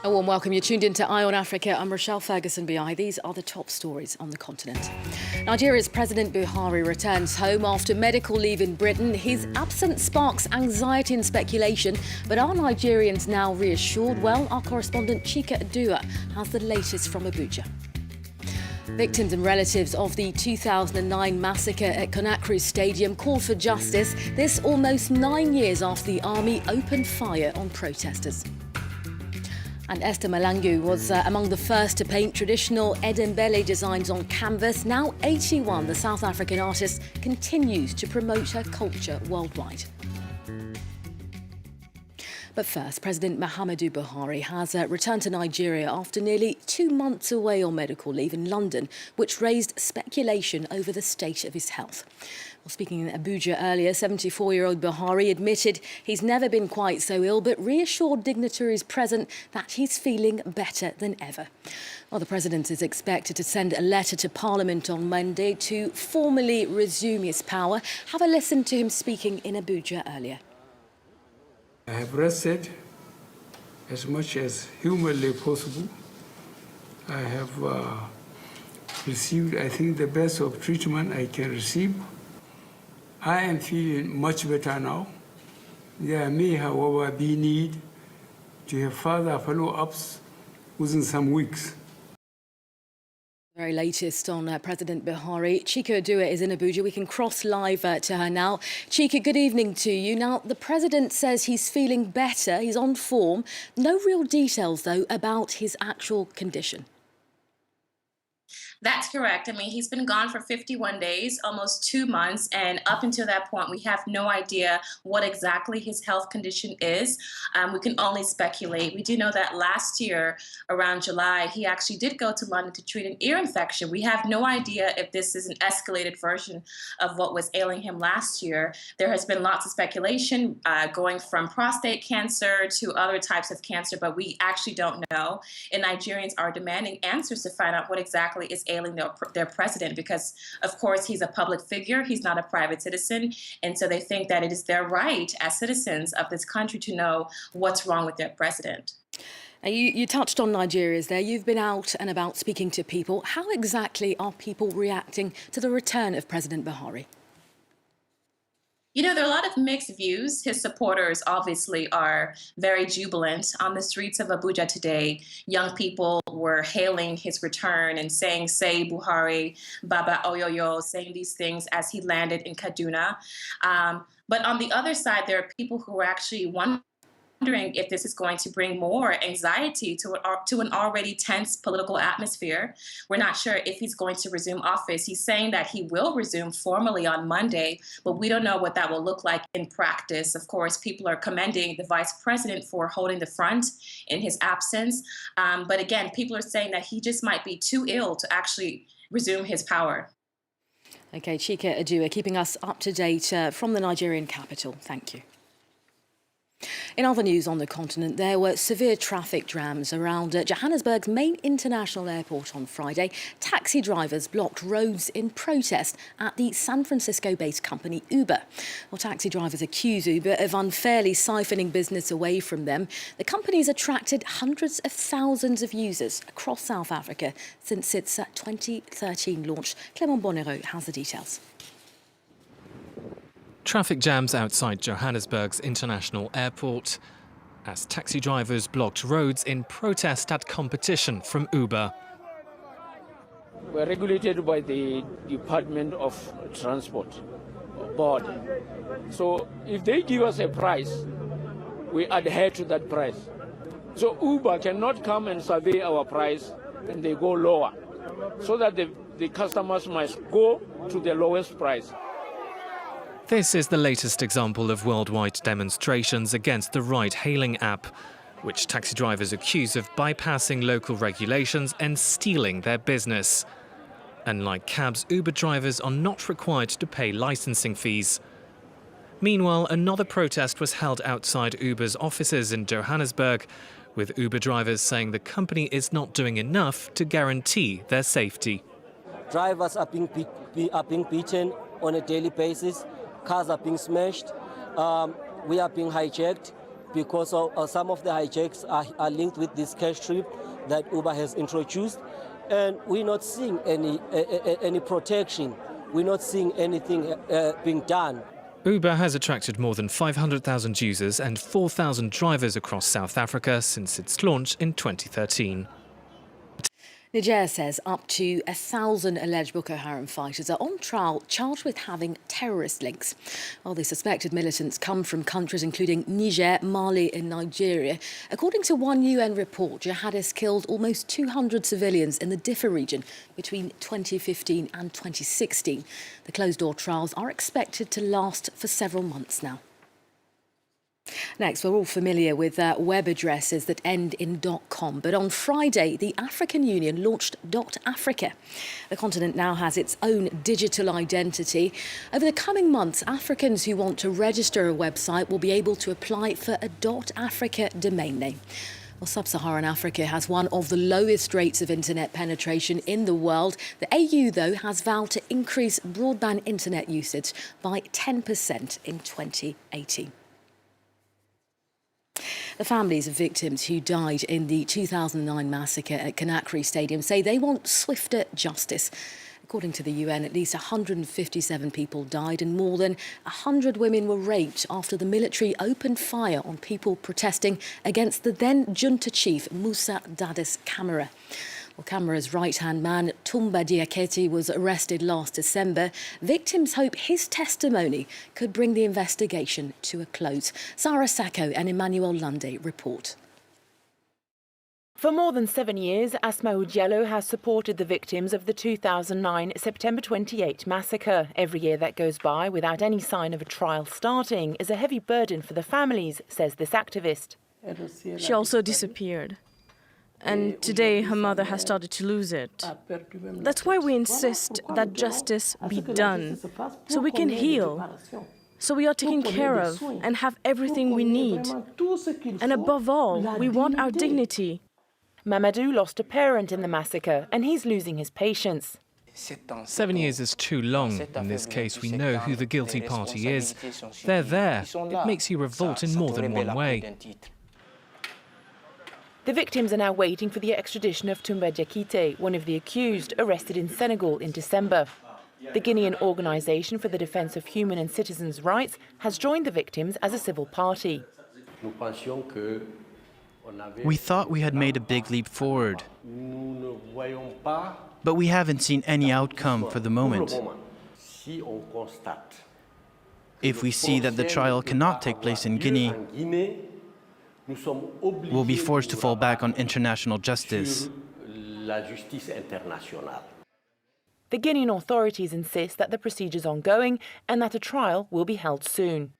A warm welcome. You're tuned into Eye on Africa. I'm Rochelle Ferguson-Bi. These are the top stories on the continent. Nigeria's President Buhari returns home after medical leave in Britain. His absence sparks anxiety and speculation. But are Nigerians now reassured? Well, our correspondent Chika Adua has the latest from Abuja. Victims and relatives of the 2009 massacre at Conakry Stadium call for justice. This almost 9 years after the army opened fire on protesters. And Esther Mahlangu was among the first to paint traditional Ndebele designs on canvas. Now 81, the South African artist continues to promote her culture worldwide. But first, President Muhammadu Buhari has returned to Nigeria after nearly 2 months away on medical leave in London, which raised speculation over the state of his health. Well, speaking in Abuja earlier, 74-year-old Buhari admitted he's never been quite so ill, but reassured dignitaries present that he's feeling better than ever. Well, the president is expected to send a letter to Parliament on Monday to formally resume his power. Have a listen to him speaking in Abuja earlier. I have rested as much as humanly possible. I have received, I think, the best of treatment I can receive. I am feeling much better now. There may, however, be need to have further follow-ups within some weeks. Very latest on President Buhari. Chika Adua is in Abuja. We can cross live to her now. Chika, good evening to you. Now, the president says he's feeling better, he's on form. No real details, though, about his actual condition. That's correct. I mean, he's been gone for 51 days, almost 2 months. And up until that point, we have no idea what exactly his health condition is. We can only speculate. We do know that last year, around July, he actually did go to London to treat an ear infection. We have no idea if this is an escalated version of what was ailing him last year. There has been lots of speculation going from prostate cancer to other types of cancer, but we actually don't know. And Nigerians are demanding answers to find out what exactly is ailing their president, because of course he's a public figure, he's not a private citizen, and so they think that it is their right as citizens of this country to know what's wrong with their president. You touched on Nigeria's there. You've been out and about speaking to people. How exactly are people reacting to the return of President Buhari? You know, there are a lot of mixed views. His supporters obviously are very jubilant. On the streets of Abuja today, young people were hailing his return and saying, "Say Buhari, Baba Oyoyo," saying these things as he landed in Kaduna. But on the other side, there are people who are actually wondering if this is going to bring more anxiety to an already tense political atmosphere. We're not sure if he's going to resume office. He's saying that he will resume formally on Monday, but we don't know what that will look like in practice. Of course, people are commending the vice president for holding the front in his absence. But again, people are saying that he just might be too ill to actually resume his power. OK, Chika Adua, keeping us up to date from the Nigerian capital. Thank you. In other news on the continent, there were severe traffic jams around Johannesburg's main international airport on Friday. Taxi drivers blocked roads in protest at the San Francisco-based company Uber. Well, taxi drivers accuse Uber of unfairly siphoning business away from them. The company's attracted hundreds of thousands of users across South Africa since its 2013 launch. Clement Bonero has the details. Traffic jams outside Johannesburg's international airport as taxi drivers blocked roads in protest at competition from Uber. We're regulated by the Department of Transport Board. So if they give us a price, we adhere to that price. So Uber cannot come and survey our price and they go lower, so that the customers must go to the lowest price. This is the latest example of worldwide demonstrations against the ride-hailing app, which taxi drivers accuse of bypassing local regulations and stealing their business. Unlike cabs, Uber drivers are not required to pay licensing fees. Meanwhile, another protest was held outside Uber's offices in Johannesburg, with Uber drivers saying the company is not doing enough to guarantee their safety. Drivers are being beaten on a daily basis. Cars are being smashed. We are being hijacked. because some of the hijacks are linked with this cash trip that Uber has introduced, and we're not seeing any protection. We're not seeing anything being done. Uber has attracted more than 500,000 users and 4,000 drivers across South Africa since its launch in 2013. Niger says up to 1,000 alleged Boko Haram fighters are on trial charged with having terrorist links. While the suspected militants come from countries including Niger, Mali and Nigeria. According to one UN report, jihadists killed almost 200 civilians in the Diffa region between 2015 and 2016. The closed-door trials are expected to last for several months now. Next, we're all familiar with web addresses that end in .com, but on Friday, the African Union launched .Africa. The continent now has its own digital identity. Over the coming months, Africans who want to register a website will be able to apply for a .Africa domain name. Well, Sub-Saharan Africa has one of the lowest rates of internet penetration in the world. The AU, though, has vowed to increase broadband internet usage by 10% in 2018. The families of victims who died in the 2009 massacre at Conakry Stadium say they want swifter justice. According to the UN, at least 157 people died and more than 100 women were raped after the military opened fire on people protesting against the then junta chief, Moussa Dadis Camara. Well, Camara's right-hand man, Toumba Diakité, was arrested last December. Victims hope his testimony could bring the investigation to a close. Sarah Sacco and Emmanuel Lunde report. For more than 7 years, Asma'u Diallo has supported the victims of the 2009 September 28 massacre. Every year that goes by without any sign of a trial starting is a heavy burden for the families, says this activist. She also disappeared. And today her mother has started to lose it. That's why we insist that justice be done, so we can heal, so we are taken care of and have everything we need. And above all, we want our dignity. Muhammadu lost a parent in the massacre and he's losing his patience. 7 years is too long. In this case, we know who the guilty party is. They're there. It makes you revolt in more than one way. The victims are now waiting for the extradition of Toumba Diakité, one of the accused, arrested in Senegal in December. The Guinean Organisation for the Defence of Human and Citizens' Rights has joined the victims as a civil party. We thought we had made a big leap forward, but we haven't seen any outcome for the moment. If we see that the trial cannot take place in Guinea, we'll be forced to fall back on international justice. The Guinean authorities insist that the procedure is ongoing and that a trial will be held soon.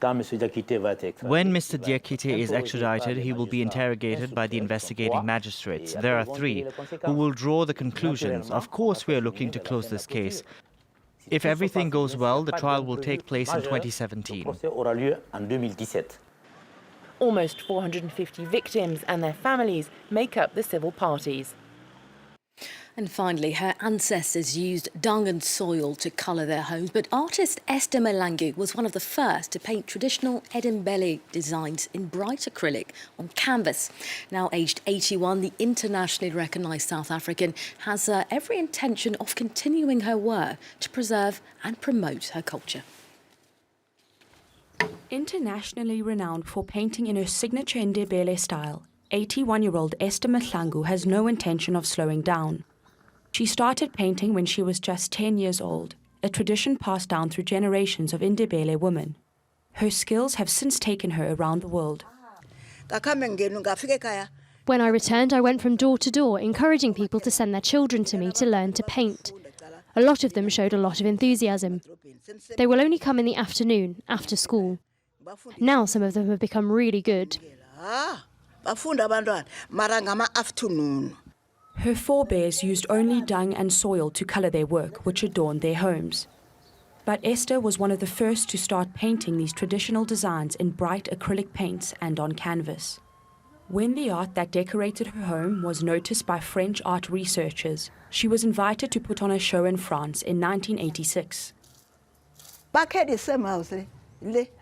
When Mr. Diakité is extradited, he will be interrogated by the investigating magistrates. There are 3 who will draw the conclusions. Of course, we are looking to close this case. If everything goes well, the trial will take place in 2017. Almost 450 victims and their families make up the civil parties. And finally, her ancestors used dung and soil to colour their homes, but artist Esther Mahlangu was one of the first to paint traditional Ndebele designs in bright acrylic on canvas. Now aged 81, the internationally recognised South African has every intention of continuing her work to preserve and promote her culture. Internationally renowned for painting in her signature Ndebele style, 81-year-old Esther Mahlangu has no intention of slowing down. She started painting when she was just 10 years old, a tradition passed down through generations of Ndebele women. Her skills have since taken her around the world. When I returned, I went from door to door, encouraging people to send their children to me to learn to paint. A lot of them showed a lot of enthusiasm. They will only come in the afternoon, after school. Now some of them have become really good. Her forebears used only dung and soil to colour their work, which adorned their homes. But Esther was one of the first to start painting these traditional designs in bright acrylic paints and on canvas. When the art that decorated her home was noticed by French art researchers, she was invited to put on a show in France in 1986.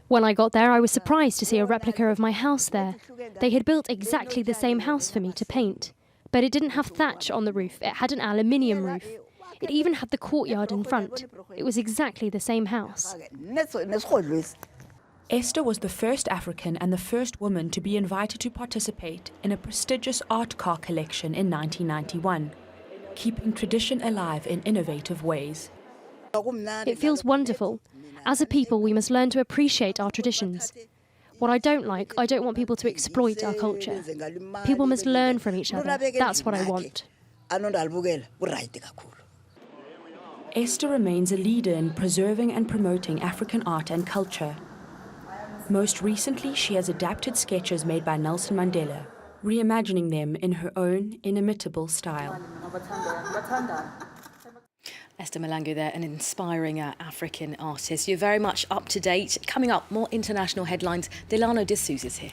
When I got there, I was surprised to see a replica of my house there. They had built exactly the same house for me to paint. But it didn't have thatch on the roof, it had an aluminium roof. It even had the courtyard in front. It was exactly the same house. Esther was the first African and the first woman to be invited to participate in a prestigious art car collection in 1991, keeping tradition alive in innovative ways. It feels wonderful. As a people, we must learn to appreciate our traditions. What I don't want people to exploit our culture. People must learn from each other. That's what I want. Esther remains a leader in preserving and promoting African art and culture. Most recently, she has adapted sketches made by Nelson Mandela, reimagining them in her own inimitable style. Esther Mahlangu there, an inspiring African artist. You're very much up to date. Coming up, more international headlines. Delano D'Souza's here.